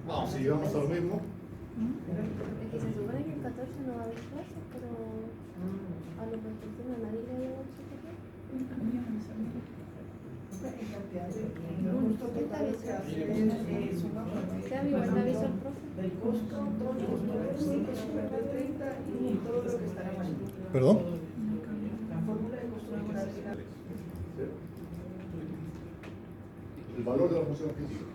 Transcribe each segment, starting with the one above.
Vamos, si llegamos a lo mismo. Es que se supone que el 14 no va a haber clases, pero a los profesores a nadie le ha llegado el superior. Igual me avisó el profe. Del costo, todos los números, 5 super de 30 y todo lo que estará mal. ¿Perdón? La fórmula de costo laboral. El valor de la función objetiva.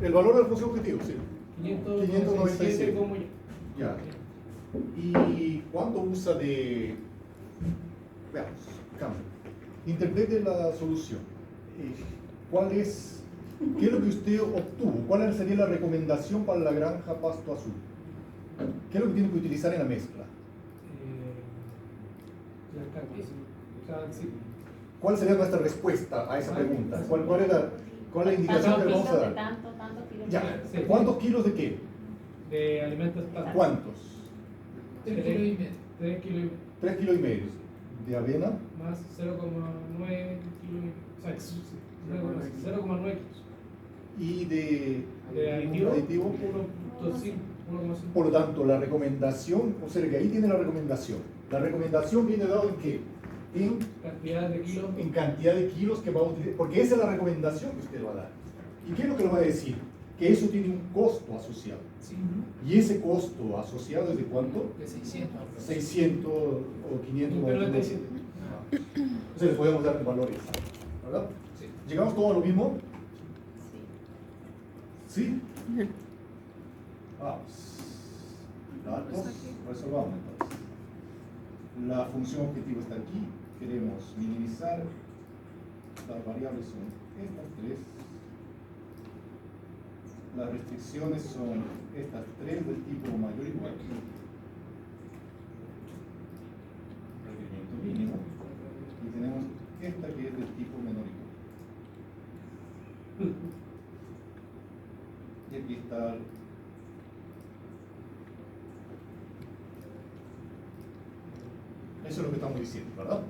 El valor de la función objetivo, sí. 597 como ya. ¿Y cuánto usa de...? Veamos, cambio. Interprete la solución. ¿Cuál es... ¿Qué es lo que usted obtuvo? ¿Cuál sería la recomendación para la granja pasto azul? ¿Qué es lo que tiene que utilizar en la mezcla? la cantidad. O sea, sí. ¿Cuál sería nuestra respuesta a esa pregunta? ¿Cuál es la indicación que le vamos a dar? Tantos kilos. Ya. Sí. ¿Cuántos kilos de qué? De alimentos tanto. ¿Cuántos? 3 kilos y medio. 3 kilos 3 kilos y medio. ¿De avena? más 0,9 kilos. O sea, 0,9 kilos. ¿Y de aditivo? 1,5? 1,5. Por lo tanto, la recomendación, o sea que ahí tiene la recomendación. La recomendación viene dado en qué? Cantidad de kilos. En cantidad de kilos que va a utilizar, porque esa es la recomendación que usted va a dar. ¿Y qué es lo que le va a decir? Que eso tiene un costo asociado. Sí, ¿Y ese costo asociado es de cuánto? de 600. 600 o 500. Pero 97. Entonces le podemos dar un valor exacto, ¿verdad? Sí. ¿Llegamos todos a lo mismo? ¿Sí? Vamos. Datos, resolvamos entonces. La función objetiva está aquí. Queremos minimizar. Las variables son estas tres. Las restricciones son estas tres del tipo mayor o igual. Requerimiento mínimo. Y tenemos esta que es del tipo menor o igual. Y aquí está eso es lo que estamos diciendo, ¿verdad?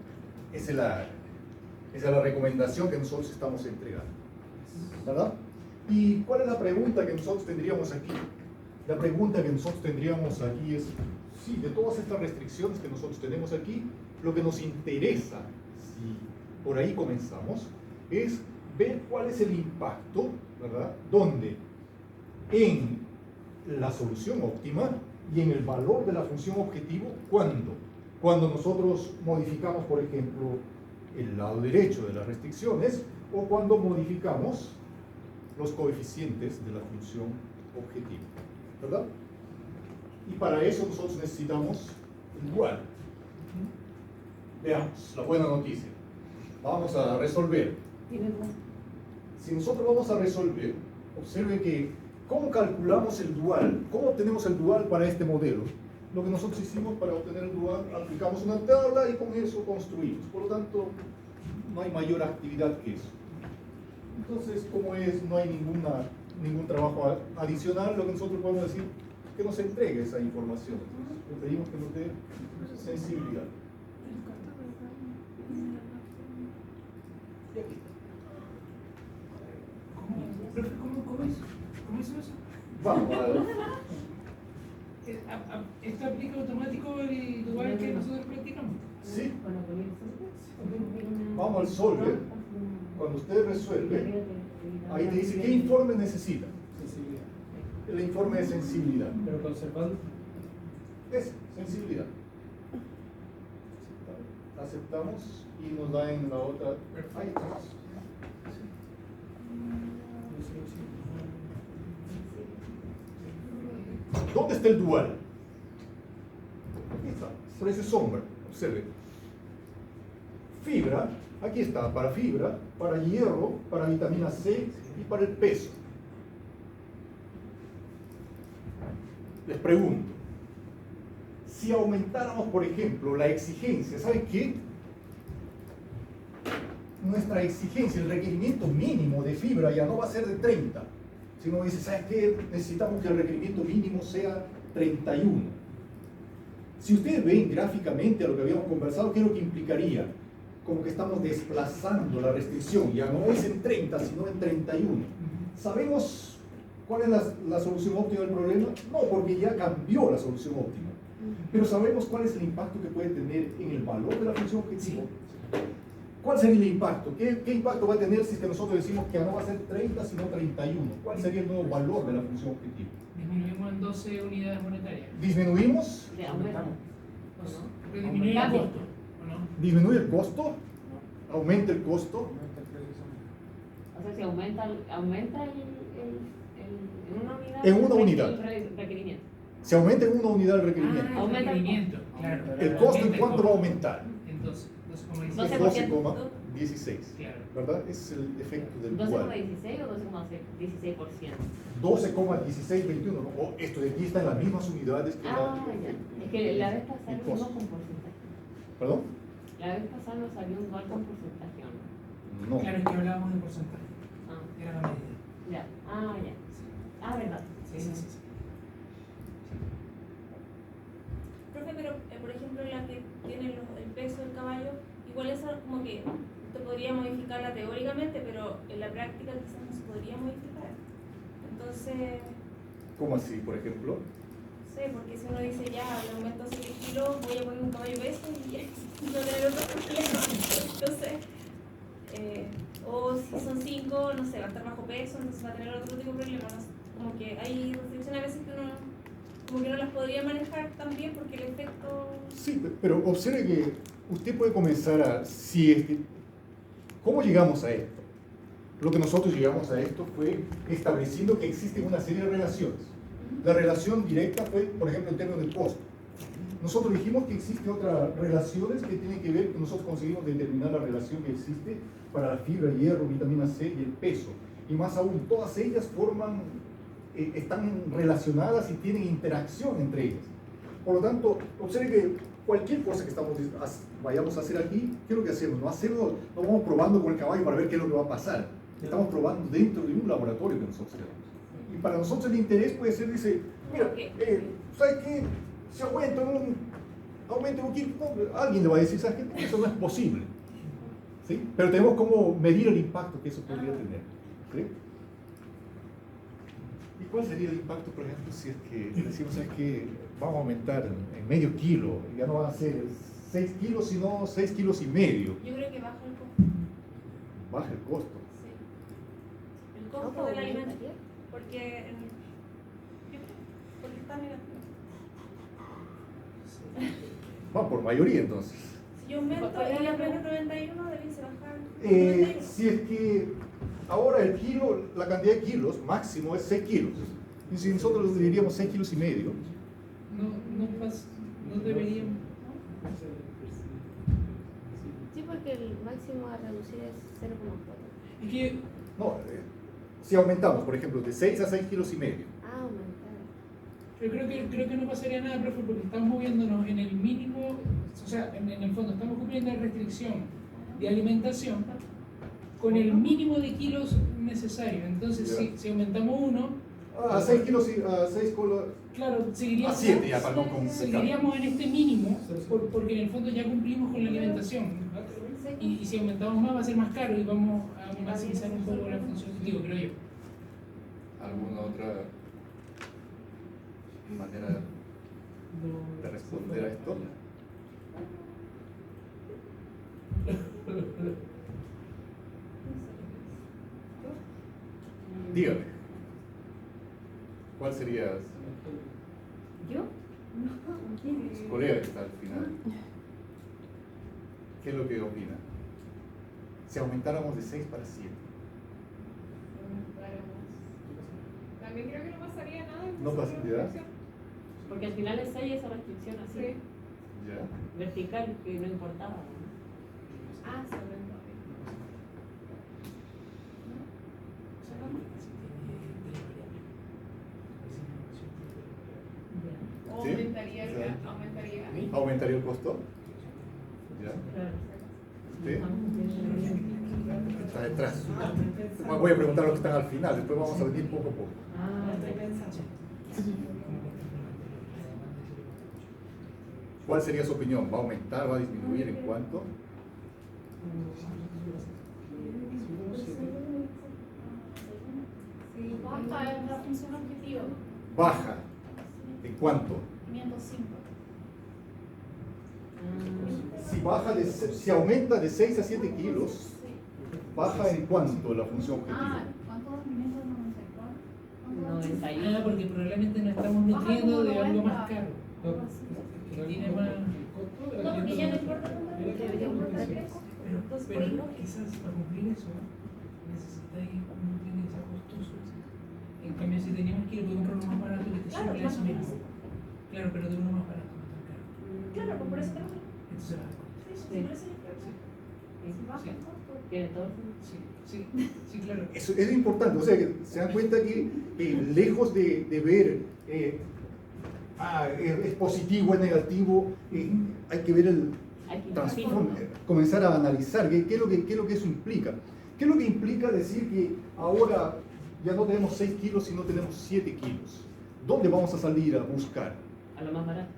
Esa es la recomendación que nosotros estamos entregando, ¿verdad? ¿Y cuál es la pregunta que nosotros tendríamos aquí? La pregunta que nosotros tendríamos aquí es, sí, de todas estas restricciones que nosotros tenemos aquí, lo que nos interesa, si por ahí comenzamos, es ver cuál es el impacto, ¿verdad? ¿Dónde? En la solución óptima y en el valor de la función objetivo, ¿cuándo? Cuando nosotros modificamos, por ejemplo, el lado derecho de las restricciones o cuando modificamos los coeficientes de la función objetiva, ¿verdad? Y para eso nosotros necesitamos el dual. Veamos, la buena noticia. Vamos a resolver. Si nosotros vamos a resolver, observe que ¿cómo calculamos el dual? ¿Cómo obtenemos el dual para este modelo? Lo que nosotros hicimos para obtener el dual, aplicamos una tabla y con eso construimos. Por lo tanto, no hay mayor actividad que eso. Entonces, como es, no hay ninguna ningún trabajo adicional, lo que nosotros podemos decir es que nos entregue esa información. Le pedimos que nos dé sensibilidad. Y aquí está. ¿Cómo es eso? Vamos a ver. ¿Esto aplica automático el dual que nosotros practicamos? Sí. Vamos al solver. Cuando usted resuelve, ahí te dice qué informe necesita. Sensibilidad. El informe de sensibilidad. Pero conservando. Es sensibilidad. Aceptamos y nos da en la otra. Ahí estamos. ¿Dónde está el dual? Aquí está, parece sombra, observe. Fibra, aquí está, para fibra, para hierro, para vitamina C y para el peso. Les pregunto, si aumentáramos, por ejemplo, la exigencia, ¿saben qué? Nuestra exigencia, el requerimiento mínimo de fibra ya no va a ser de 30, sino dice, ¿saben qué? Necesitamos que el requerimiento mínimo sea 31. Si ustedes ven gráficamente a lo que habíamos conversado, ¿qué es lo que implicaría? Como que estamos desplazando la restricción, ya no es en 30, sino en 31. ¿Sabemos cuál es la solución óptima del problema? No, porque ya cambió la solución óptima. Pero sabemos cuál es el impacto que puede tener en el valor de la función objetivo. ¿Cuál sería el impacto? ¿Qué impacto va a tener si es que nosotros decimos que ya no va a ser 30, sino 31? ¿Cuál sería el nuevo valor de la función objetivo? Disminuimos en 12 unidades monetarias. ¿Disminuimos? Le aumentamos. Pero disminuye el costo, ¿o no? ¿Disminuye el costo? ¿Aumenta el costo? O sea, si aumenta en una unidad. En una unidad. El requerimiento. Se aumenta en una unidad el requerimiento. Ah, Aumenta el requerimiento, claro. ¿El costo en Aumenta el cuánto va a costo. aumentar? En 12, 12,16. 12%. Es 12,16. Claro. ¿Verdad? Ese es el efecto del dual. 12,16 o 12,16%. 12,1621. ¿No? Oh, esto de aquí está en las mismas unidades que Ah, ya. Es que la vez pasada el lo vimos costo. con porcentaje. ¿Perdón? La vez pasada nos salió un dual con porcentaje, ¿o no? No. Claro, es que hablábamos de porcentaje. Ah, Era la medida. ya. Ah, ya. Ah, verdad. Sí, sí, sí. Profe, pero por ejemplo la que tiene el peso del caballo, igual eso como que se podría modificarla teóricamente, pero en la práctica quizás no se podría modificar. Entonces, ¿Cómo así, por ejemplo? no sé, porque si uno dice ya, le aumento 7 kilos, voy a poner un caballo peso y ya, no tener otro problema. Entonces, o si son 5, no sé, va a estar bajo peso, entonces va a tener otro tipo de problema. ¿No? Como que hay restricciones a veces que uno como que no las podría manejar tan bien porque el efecto... Sí, pero observe que usted puede comenzar a... Si es que, ¿cómo llegamos a esto? Lo que nosotros llegamos a esto fue estableciendo que existen una serie de relaciones. La relación directa fue, por ejemplo, en términos del costo. Nosotros dijimos que existen otras relaciones que tienen que ver, que nosotros conseguimos determinar la relación que existe para la fibra, hierro, vitamina C y el peso. Y más aún, todas ellas están relacionadas y tienen interacción entre ellas. Por lo tanto, observe que cualquier cosa que vayamos a hacer aquí, ¿qué es lo que hacemos? No vamos probando con el caballo para ver qué es lo que va a pasar. Estamos probando dentro de un laboratorio que nosotros tenemos. Y para nosotros el interés puede ser, dice, mira, ¿sabes qué? Si aumenta un kilo, alguien le va a decir, ¿sabes qué? Eso no es posible. ¿Sí? Pero tenemos como medir el impacto que eso podría tener. ¿Sí? ¿Y cuál sería el impacto, por ejemplo, si es que decimos, ¿sabes qué? Vamos a aumentar en medio kilo, ya no van a ser 6 kilos, sino 6 kilos y medio. Yo creo que baja el costo. Baja el costo. Sí. El costo del alimento. Porque está negativo. Va por mayoría entonces. Si yo aumento y apenas 91, debiese bajar. 91. Si es que ahora el kilo, la cantidad de kilos máximo es 6 kilos. Y si nosotros diríamos 6 kilos y medio, No deberíamos. Sí, porque el máximo a reducir es 0,4. Es que no, si aumentamos, por ejemplo, de 6 a 6 kilos y medio. Ah, aumentar. yo creo que no pasaría nada, profe, porque estamos moviéndonos en el mínimo, o sea, en el fondo estamos cumpliendo la restricción de alimentación con el mínimo de kilos necesario. Entonces, Ya. si aumentamos 1, A 6 kilos, a 6 colos. claro, seguiríamos, A 7 ya, para no complicar. seguiríamos en este mínimo, porque en el fondo ya cumplimos con la alimentación. Y si aumentamos más va a ser más caro y vamos a maximizar un poco la función objetivo, creo yo. ¿Alguna otra manera de responder a esto? Dígame, ¿cuál sería ¿Yo? su colega que está al final? ¿Qué es lo que opina? Si aumentáramos de 6 para 7. También creo que no pasaría nada. No pasaría. Porque al final es 6 esa restricción así, Sí. ¿Ya? vertical, que no importaba. Ah, se aumentó. O Sí. aumentaría, Sí. aumentaría. ¿Aumentaría el costo? ¿Ya? ¿Sí? Está detrás. Voy a preguntar a los que están al final, después vamos a venir poco a poco. ¿Cuál sería su opinión? ¿Va a aumentar? ¿Va a disminuir? ¿En cuánto? Sí, baja en la función objetivo. Baja. ¿En cuánto? 505. Si aumenta de 6 a 7 kilos, ¿baja en cuánto la función objetiva? ¿Cuántos 594? 91. Porque probablemente nos estamos nutriendo de algo más caro. Que tiene más. No, porque ya no importa cuánto debería importar el costo. Entonces, por Pero ahí no. quizás para cumplir eso necesitáis un nutriente que sea costoso. En cambio, si teníamos que ir de comprar uno más barato que te Claro, suple más eso mismo. Claro, pero de uno más barato, no tan caro. Claro, pues por eso te lo digo. Entonces va a Sí, por eso yo creo que si baja el costo. Tiene todo. sí, claro. Eso es importante, o sea, que se dan cuenta que lejos de ver es positivo, es negativo, hay que ver el Hay que trasfondo, comenzar a analizar qué es lo que eso implica. ¿Qué es lo que implica decir que ahora ya no tenemos 6 kilos, sino tenemos 7 kilos? ¿Dónde vamos a salir a buscar? A lo más barato.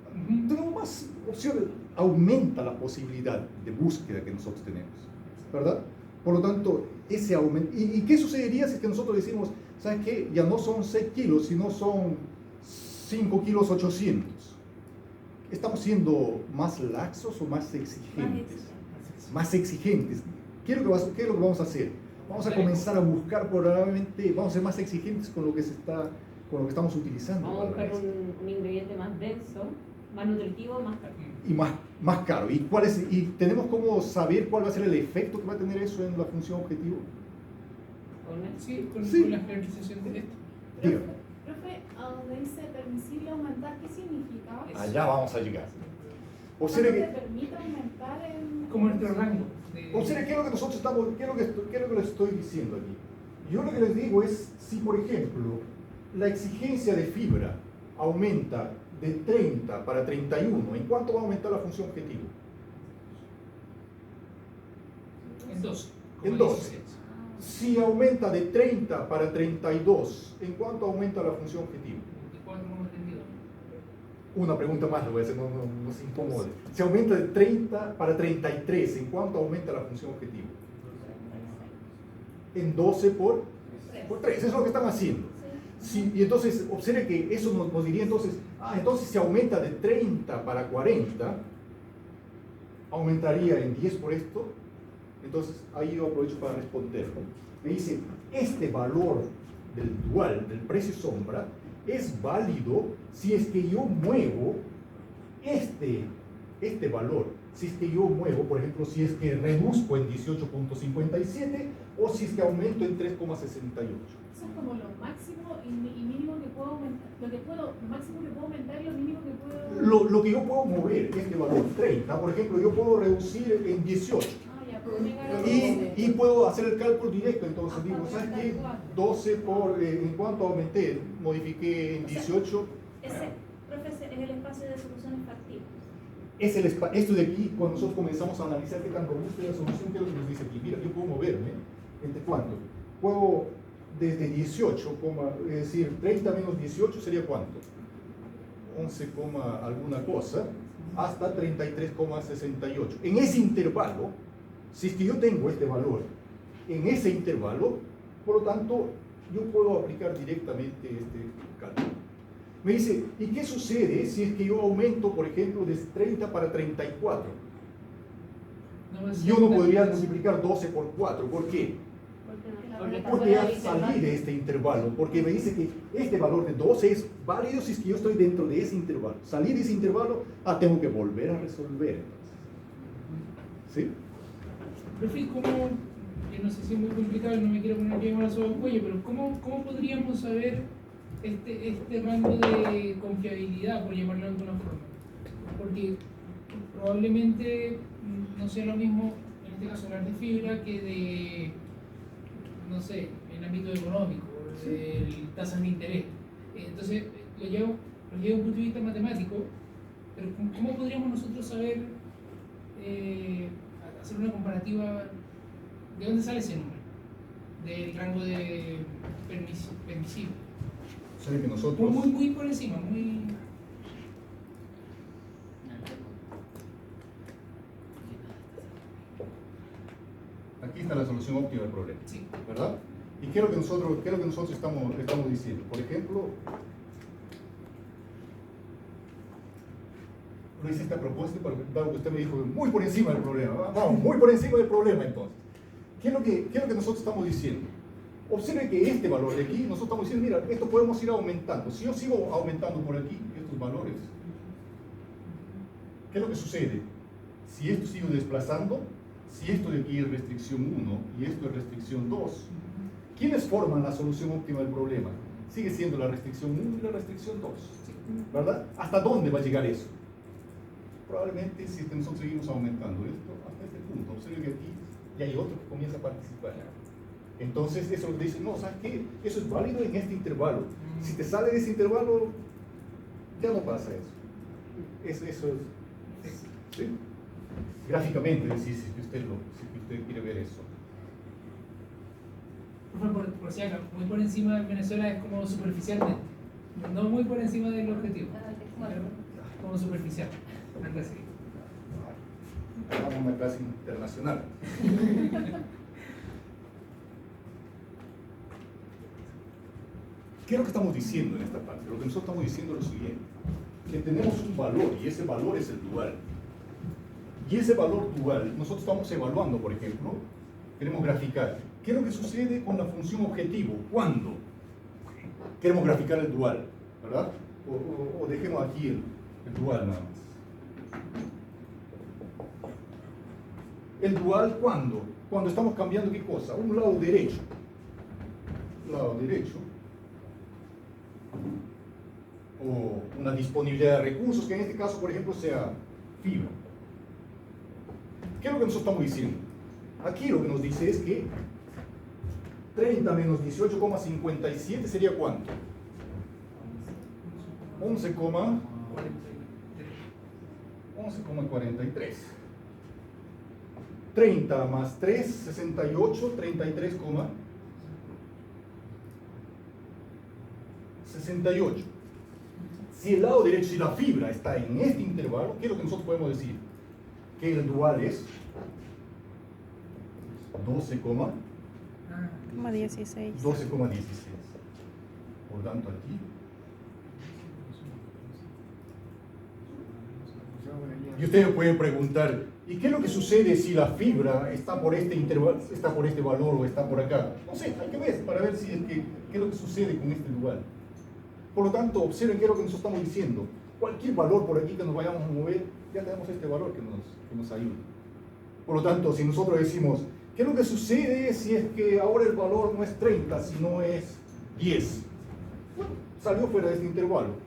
Tenemos más opciones, aumenta la posibilidad de búsqueda que nosotros tenemos, ¿verdad? Por lo tanto, ese aumento. ¿Y qué sucedería si es que nosotros decimos, ¿sabes qué? Ya no son 6 kilos, sino son 5 kilos 800. ¿Estamos siendo más laxos o más exigentes? Más exigentes. ¿Qué es lo que vamos a hacer? Vamos a comenzar a buscar probablemente, vamos a ser más exigentes con lo que estamos utilizando. Vamos a buscar un ingrediente más denso, más nutritivo, más caro. Y más caro. ¿Y tenemos cómo saber cuál va a ser el efecto que va a tener eso en la función objetivo? Con la jerarquización de esto. Dígame. Profe, a donde dice permisible aumentar, ¿qué significa? Allá vamos a llegar. O ¿Cuándo sea te que, permite aumentar en...? Como nuestro rango. ¿qué es lo que nosotros estamos, qué es lo que les estoy diciendo aquí? Yo lo que les digo es, si por ejemplo, la exigencia de fibra aumenta de 30 para 31, ¿en cuánto va a aumentar la función objetivo? En 2. En 12. Si aumenta de 30 para 32, ¿en cuánto aumenta la función objetivo? 24,32. Una pregunta más, le voy a hacer, no se incomode. Si aumenta de 30 para 33, ¿en cuánto aumenta la función objetivo? En 12 por 3, eso es lo que están haciendo. Y entonces, observe que eso nos diría entonces, entonces si aumenta de 30 para 40, aumentaría en 10 por esto. Entonces, ahí yo aprovecho para responder. Me dice, este valor del dual, del precio sombra, es válido si es que yo muevo este valor. Si es que yo muevo, por ejemplo, si es que reduzco en 18.57 o si es que aumento en 3,68. Eso es como lo máximo y mínimo que puedo aumentar. Lo máximo que puedo aumentar y lo mínimo que puedo... Lo que yo puedo mover, este valor 30, por ejemplo, yo puedo reducir en 18. Ya, puedo llegar a... Y puedo hacer el cálculo directo, entonces digo, ¿sabes qué? 12 por, ¿en cuánto aumenté? Modifiqué en 18. Profe, es el espacio de soluciones factibles. Esto de aquí, cuando nosotros comenzamos a analizar qué tan robusta es la solución, ¿qué es lo que nos dice aquí? Mira, yo puedo moverme, ¿entre cuánto? puedo desde 18, es decir, 30 menos 18 sería ¿cuánto? 11, alguna cosa, hasta 33,68. En ese intervalo, si es que yo tengo este valor, en ese intervalo, por lo tanto, yo puedo aplicar directamente este cálculo. Me dice, ¿y qué sucede si es que yo aumento, por ejemplo, de 30 para 34? Yo no podría multiplicar 12 por 4. ¿Por qué? Porque ya salí de este intervalo, porque me dice que este valor de 12 es válido si es que yo estoy dentro de ese intervalo. Salí de ese intervalo, tengo que volver a resolver. ¿Sí? Profe, ¿cómo, yo no sé si es muy complicado, no me quiero poner bien la soga al cuello, pero ¿cómo podríamos saber este rango de confiabilidad, por llamarlo de alguna forma? Porque probablemente no sea lo mismo, en este caso, hablar de fibra que de, no sé, en el ámbito económico, de tasas de interés. Entonces, lo llevo desde un punto de vista matemático, pero ¿cómo podríamos nosotros saber, hacer una comparativa de dónde sale ese número? Del rango de permisible. O sea que nosotros... Muy por encima, muy... Aquí está la solución óptima del problema, Sí. ¿verdad? ¿Y qué es lo que nosotros estamos diciendo? Por ejemplo, no hice esta propuesta, dado que usted me dijo muy por encima del problema. Vamos, muy por encima del problema entonces. ¿Qué es lo que nosotros estamos diciendo? Observe que este valor de aquí, nosotros estamos diciendo, mira, esto podemos ir aumentando. Si yo sigo aumentando por aquí estos valores, ¿qué es lo que sucede? Si esto sigo desplazando, si esto de aquí es restricción 1 y esto es restricción 2, ¿quiénes forman la solución óptima del problema? Sigue siendo la restricción 1 y la restricción 2, ¿verdad? ¿Hasta dónde va a llegar eso? Probablemente si es que nosotros seguimos aumentando esto hasta este punto. Observe que aquí ya hay otro que comienza a participar. Entonces eso dice, no, ¿sabes qué? Eso es válido en este intervalo. Si te sale de ese intervalo, ya no pasa eso. Eso es, ¿sí? Gráficamente, si usted quiere ver eso. Por si acaso, muy por encima de Venezuela es como superficialmente, no muy por encima del objetivo, como superficial, algo así. Vamos a una clase internacional. ¿Qué es lo que estamos diciendo en esta parte? Lo que nosotros estamos diciendo es lo siguiente, que tenemos un valor y ese valor es el dual. Y ese valor dual, nosotros estamos evaluando, por ejemplo, queremos graficar. ¿Qué es lo que sucede con la función objetivo? ¿Cuándo? Queremos graficar el dual, ¿verdad? O dejemos aquí el dual nada más. ¿El dual cuándo? Cuando estamos cambiando ¿qué cosa? Un lado derecho. Lado derecho. O una disponibilidad de recursos, que en este caso, por ejemplo, sea fibra. ¿Qué es lo que nosotros estamos diciendo? Aquí lo que nos dice es que 30 menos 18,57 sería ¿cuánto? 11,43. 30 más 3, 68, 33,68. Si el lado derecho, si la fibra está en este intervalo, ¿qué es lo que nosotros podemos decir? Que el dual es 12,16. Por tanto, aquí. Y ustedes pueden preguntar, ¿y qué es lo que sucede si la fibra está por este intervalo, está por este valor o está por acá? No sé, hay que ver para ver si es que, qué es lo que sucede con este dual. Por lo tanto, observen qué es lo que nosotros estamos diciendo. Cualquier valor por aquí que nos vayamos a mover, ya tenemos este valor que nos ayuda. Por lo tanto, si nosotros decimos, ¿qué es lo que sucede si es que ahora el valor no es 30, sino es 10? Bueno, salió fuera de este intervalo.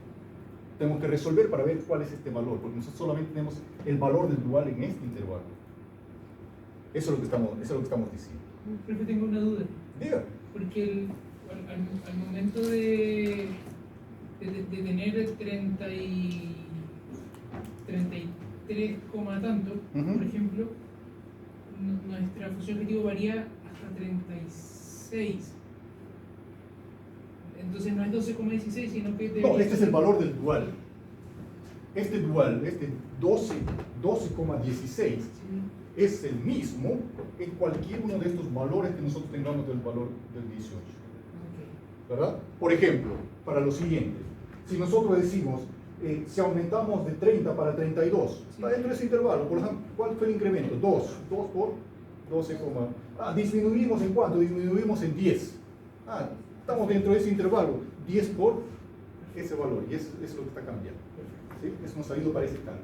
Tenemos que resolver para ver cuál es este valor, porque nosotros solamente tenemos el valor del dual en este intervalo. Eso es lo que estamos diciendo. Profe, tengo una duda. Diga. Porque al momento de tener 33, tanto, por ejemplo, nuestra función objetivo varía hasta 36. 6. Entonces no es 12,16, sino que... No, este es el valor del dual. Este dual, este 12,16, es el mismo en cualquier uno de estos valores que nosotros tengamos del valor del 18. ¿Verdad? Por ejemplo, para lo siguiente, si nosotros decimos, si aumentamos de 30 para 32, está dentro de ese intervalo, por ejemplo, ¿cuál fue el incremento? 2 por 12, disminuimos en cuánto? Disminuimos en 10. Estamos dentro de ese intervalo, 10 por ese valor, y eso es lo que está cambiando. ¿Sí? Eso nos ha ido para ese cambio.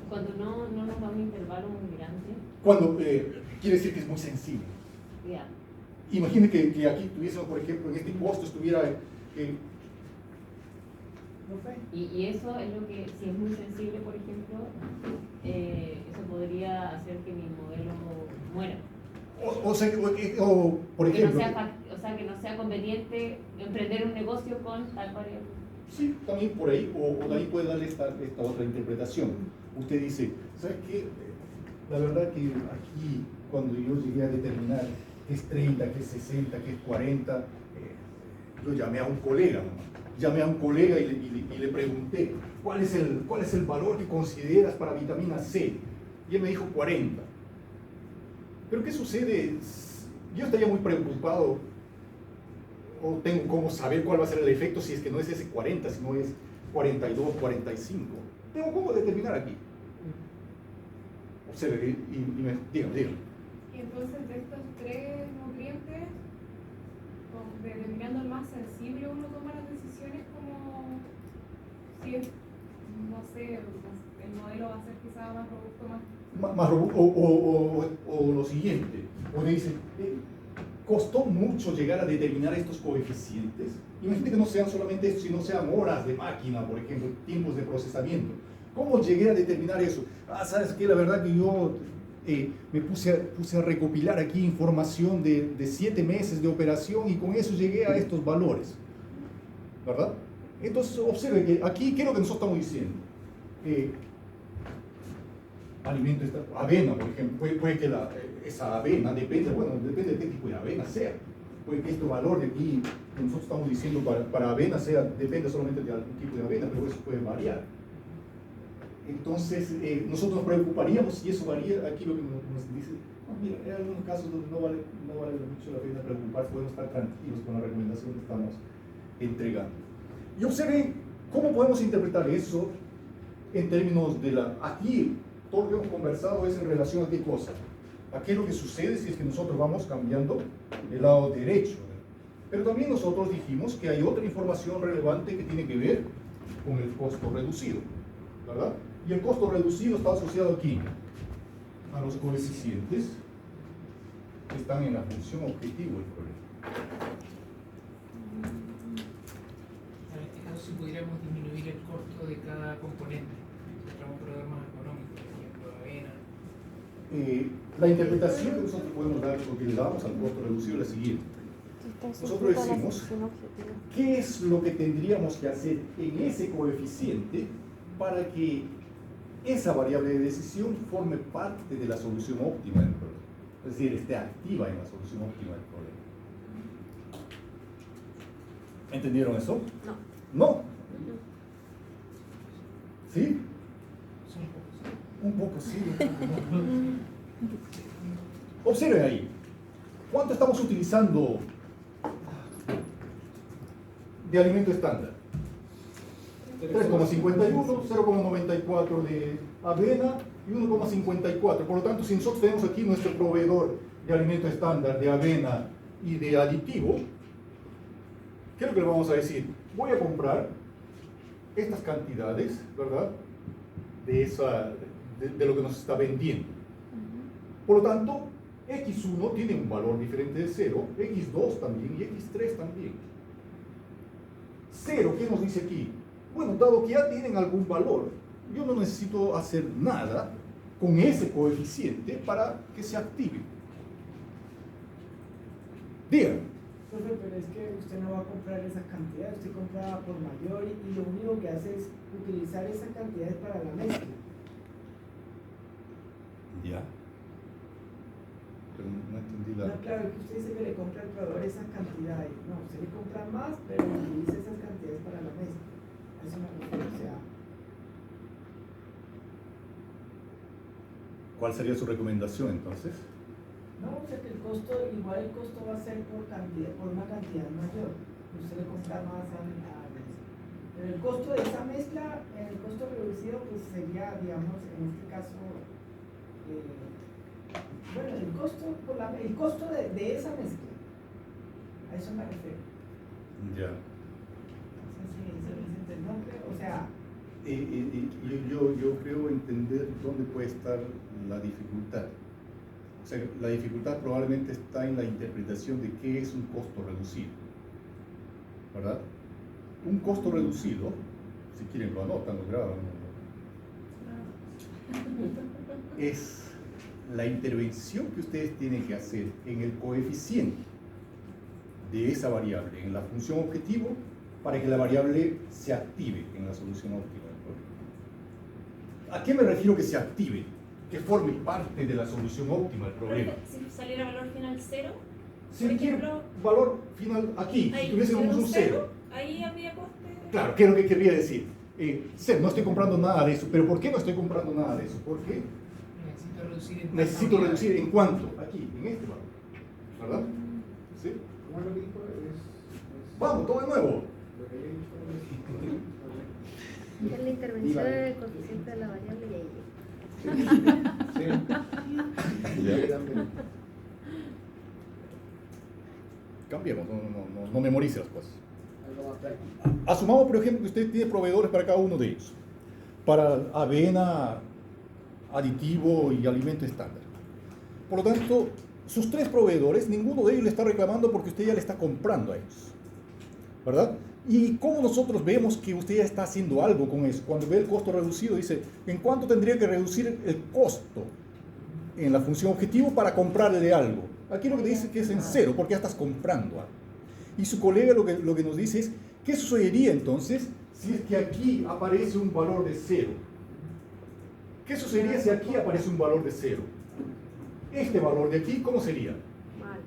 Cuando no nos da un intervalo muy grande. Cuando quiere decir que es muy sensible. Ya. Imagine que aquí tuviésemos, por ejemplo, en este costo estuviera... Y eso es lo que, si es muy sensible, por ejemplo, eso podría hacer que mi modelo muera. Por ejemplo... Que no sea conveniente emprender un negocio con tal variable. Sí, también por ahí, o ahí puede darle esta otra interpretación. Usted dice, ¿sabes qué? La verdad que aquí, cuando yo llegué a determinar qué es 30, qué es 60, qué es 40, yo llamé a un colega, y le pregunté, ¿cuál es el valor que consideras para vitamina C? Y él me dijo 40. Pero ¿qué sucede? Yo estaría muy preocupado, o tengo cómo saber cuál va a ser el efecto si es que no es ese 40, si no es 42, 45. Tengo cómo determinar aquí. Observe, y me dígame. Y entonces de estos tres nutrientes, determinando el más sensible, uno toma las decisiones como si es, no sé, el modelo va a ser quizá más robusto, más robusto, o lo siguiente, o dice, costó mucho llegar a determinar estos coeficientes. Imagínate que no sean solamente estos, sino sean horas de máquina, por ejemplo, tiempos de procesamiento. ¿Cómo llegué a determinar eso? ¿Sabes qué? La verdad que yo me puse a recopilar aquí información de 7 meses de operación y con eso llegué a estos valores. ¿Verdad? Entonces, observe que aquí, ¿qué es lo que nosotros estamos diciendo? Alimento, avena, por ejemplo, puede que esa avena depende de qué tipo de avena sea. Puede que este valor de aquí, que nosotros estamos diciendo para avena sea, depende solamente de algún tipo de avena, pero eso puede variar. Entonces, nosotros nos preocuparíamos si eso varía. Aquí lo que nos dice, mira, hay algunos casos donde no vale mucho la pena preocuparse, podemos estar tranquilos con la recomendación que estamos entregando. Y observen cómo podemos interpretar eso en términos de aquí, todo lo que hemos conversado es en relación a qué cosa. ¿A qué es lo que sucede si es que nosotros vamos cambiando el lado derecho? Pero también nosotros dijimos que hay otra información relevante que tiene que ver con el costo reducido, ¿verdad? Y el costo reducido está asociado aquí a los coeficientes que están en la función objetivo del problema. En este caso, si pudiéramos disminuir el costo de cada componente, encontramos proveedor más económico, por ejemplo, avena. La interpretación que nosotros podemos dar, lo que le damos al costo reducido, es la siguiente. Nosotros decimos, ¿qué es lo que tendríamos que hacer en ese coeficiente para que esa variable de decisión forme parte de la solución óptima del problema? Es decir, esté activa en la solución óptima del problema. ¿Entendieron eso? No. ¿No? ¿Sí? Un poco sí, un poco no. Observen ahí. ¿Cuánto estamos utilizando de alimento estándar? 3,51, 0,94 de avena y 1,54. Por lo tanto, si nosotros tenemos aquí nuestro proveedor de alimento estándar, de avena y de aditivo, ¿qué es lo que le vamos a decir? Voy a comprar estas cantidades, ¿verdad? De lo que nos está vendiendo. Por lo tanto, X1 tiene un valor diferente de 0, X2 también y X3 también. 0, ¿qué nos dice aquí? Bueno, dado que ya tienen algún valor, yo no necesito hacer nada con ese coeficiente para que se active. Díganme. Profe, pero es que usted no va a comprar esa cantidad, usted compra por mayor y lo único que hace es utilizar esa cantidad para la mezcla. Ya. pero no entendí No, claro, que usted dice que le compra al proveedor esas cantidades. No, usted le compra más, pero utiliza esas cantidades para la mesa. A eso me refiero, o sea, ¿Cuál sería su recomendación entonces? no, o sea que igual el costo va a ser por una cantidad mayor. Usted le compra más a la mesa. Pero el costo de esa mezcla, el costo reducido, pues sería, digamos, en este caso, bueno, el costo de esa mezcla. A eso me refiero. Ya. No sé si se entiende, ¿no? O sea, Yo creo entender dónde puede estar la dificultad. O sea, la dificultad probablemente está en la interpretación de qué es un costo reducido, ¿verdad? Un costo reducido, si quieren lo anotan, lo graban, es la intervención que ustedes tienen que hacer en el coeficiente de esa variable, en la función objetivo, para que la variable se active en la solución óptima del problema. ¿A qué me refiero que se active? Que forme parte de la solución óptima del problema. Si saliera valor final 0, Si por quiero ejemplo, valor final aquí, ahí si tuviésemos un 0, ahí habría coste. claro, ¿qué es lo que querría decir? Cero, no estoy comprando nada de eso. ¿Pero por qué no estoy comprando nada de eso? Porque Necesito reducir en necesito reducir en cuánto, aquí, en este valor, ¿verdad? ¿Sí? ¿Cómo es lo que dijo? Vamos, todo de nuevo. Lo que había dicho Es la intervención en el coeficiente de la variable y ahí. Cambiemos, no memorice las cosas. algo más práctico. Asumamos, por ejemplo, que usted tiene proveedores para cada uno de ellos. Para avena, aditivo y alimento estándar. Por lo tanto, sus 3 proveedores, ninguno de ellos le está reclamando porque usted ya le está comprando a ellos. ¿Verdad? ¿Y cómo nosotros vemos que usted ya está haciendo algo con eso? Cuando ve el costo reducido, dice, ¿en cuánto tendría que reducir el costo en la función objetivo para comprarle algo? Aquí lo que te dice que es en 0, porque ya estás comprando algo. Y su colega lo que nos dice es, ¿qué sucedería entonces si es que aquí aparece un valor de 0? ¿Qué sucedería si aquí aparece un valor de 0? Este valor de aquí, ¿cómo sería? Mal.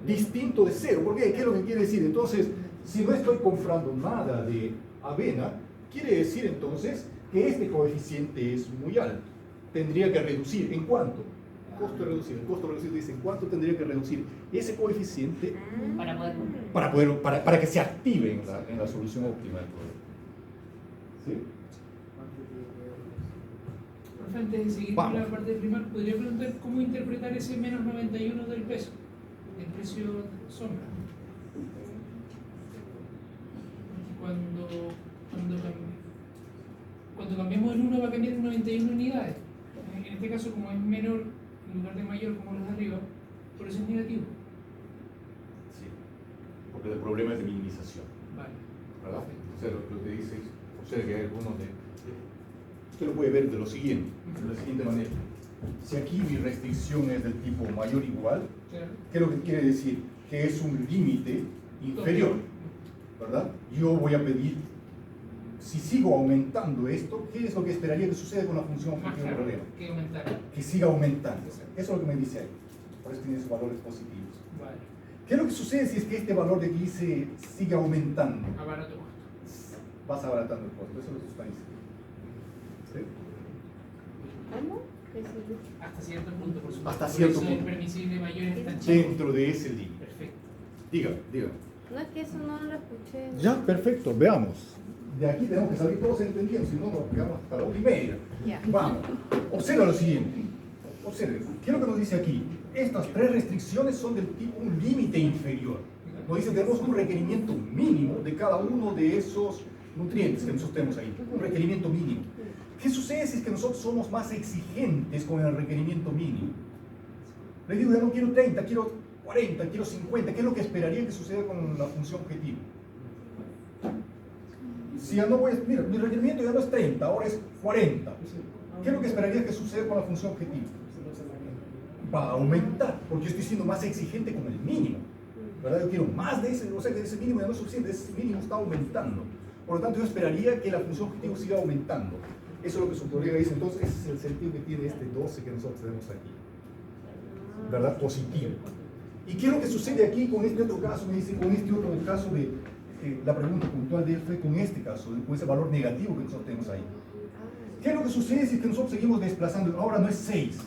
Distinto de 0. ¿Por qué? ¿Qué es lo que quiere decir? Entonces, si no estoy comprando nada de avena, quiere decir entonces que este coeficiente es muy alto. Tendría que reducir. ¿En cuánto? Costo reducido. El costo reducido dice en cuánto tendría que reducir ese coeficiente Para poder comprar. para que se active en la solución óptima del problema. ¿Sí? Profe, antes de seguir con la parte primera, podría preguntar cómo interpretar ese menos 91 del peso, del precio sombra. Cuando cambiamos el 1 va a cambiar en 91 unidades. En este caso, como es menor en lugar de mayor, como los de arriba, por eso es negativo. Sí. Porque el problema es de minimización. Vale. ¿Verdad? O sea, lo que dice es, observe que hay algunos usted lo puede ver de la siguiente manera. Si aquí mi restricción es del tipo mayor o igual, Claro. ¿qué es lo que quiere decir? Que es un límite inferior, ¿verdad? Yo voy a pedir, si sigo aumentando esto, ¿qué es lo que esperaría que suceda con la función Más objetiva del claro, problema? que aumentar. Que siga aumentando. O sea, eso es lo que me dice ahí. Por eso tiene esos valores positivos. Vale. ¿Qué es lo que sucede si es que este valor de aquí sigue aumentando? Abarato costo. Vas abaratando el costo. Eso es lo que está diciendo. ¿Sí? ¿Cómo? ¿Qué significa? Hasta cierto punto, por supuesto. Hasta Por cierto eso punto. el permisible mayor es tan chico. Dentro de ese límite. Perfecto. Diga. No, es que eso no lo escuché. Ya, perfecto, veamos. De aquí tenemos que salir todos entendiendo, si no nos quedamos hasta la 1:30. Ya. Vamos, observa lo siguiente. Observe, ¿qué es lo que nos dice aquí? Estas 3 restricciones son del tipo un límite inferior. Nos dice que tenemos un requerimiento mínimo de cada uno de esos nutrientes que nosotros tenemos ahí. Un requerimiento mínimo. ¿Qué sucede si es que nosotros somos más exigentes con el requerimiento mínimo? Le digo, ya no quiero 30, quiero 40, quiero 50. ¿Qué es lo que esperaría que suceda con la función objetivo? Si ya no voy a... Mira, mi requerimiento ya no es 30, ahora es 40. ¿Qué es lo que esperaría que suceda con la función objetivo? Va a aumentar, porque yo estoy siendo más exigente con el mínimo. ¿Verdad? Yo quiero más de ese, o sea que ese mínimo ya no es suficiente, ese mínimo está aumentando. Por lo tanto, yo esperaría que la función objetivo siga aumentando. Eso es lo que su colega dice. Entonces, ese es el sentido que tiene este 12 que nosotros tenemos aquí. ¿verdad? Positivo. ¿Y qué es lo que sucede aquí con este otro caso? Me dice, con este otro caso de, la pregunta puntual de él fue con este caso, con ese valor negativo que nosotros tenemos ahí. ¿Qué es lo que sucede si es que nosotros seguimos desplazando? Ahora no es 6,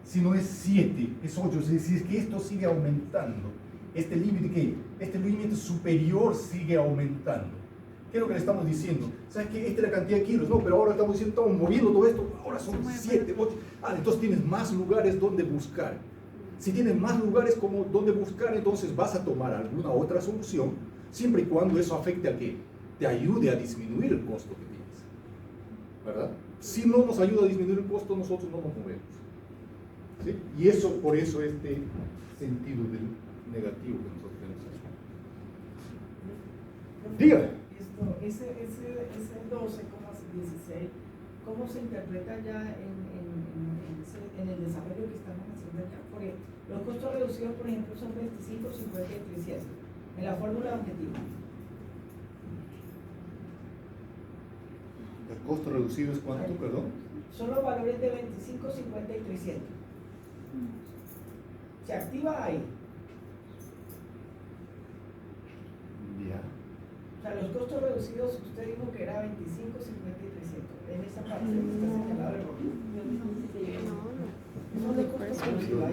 sino es 7, es 8, es decir, es que esto sigue aumentando. Este límite, ¿qué? Este límite superior sigue aumentando. ¿Qué es lo que le estamos diciendo? ¿Sabes qué? Esta es la cantidad de kilos, no, pero ahora estamos diciendo, estamos moviendo todo esto, ahora son 7, 8. Entonces tienes más lugares donde buscar. Si tienes más lugares como donde buscar, entonces vas a tomar alguna otra solución, siempre y cuando eso afecte a que te ayude a disminuir el costo que tienes. ¿Verdad? Si no nos ayuda a disminuir el costo, nosotros no nos movemos. ¿Sí? Y eso, por eso, este sentido del negativo que nosotros tenemos ahí. Dígame. Ese 12,16, ¿cómo se interpreta ya en el desarrollo que estamos haciendo acá? Porque los costos reducidos, por ejemplo, son 25, 50 y 300 en la fórmula de objetivo. ¿El costo reducido es cuánto, perdón? Son los valores de 25, 50 y 300. Se activa ahí. Ya. O sea, los costos reducidos, usted dijo que era 25, 50 y 300. En esa parte está señalado el error. No, no. Son los costos reducidos.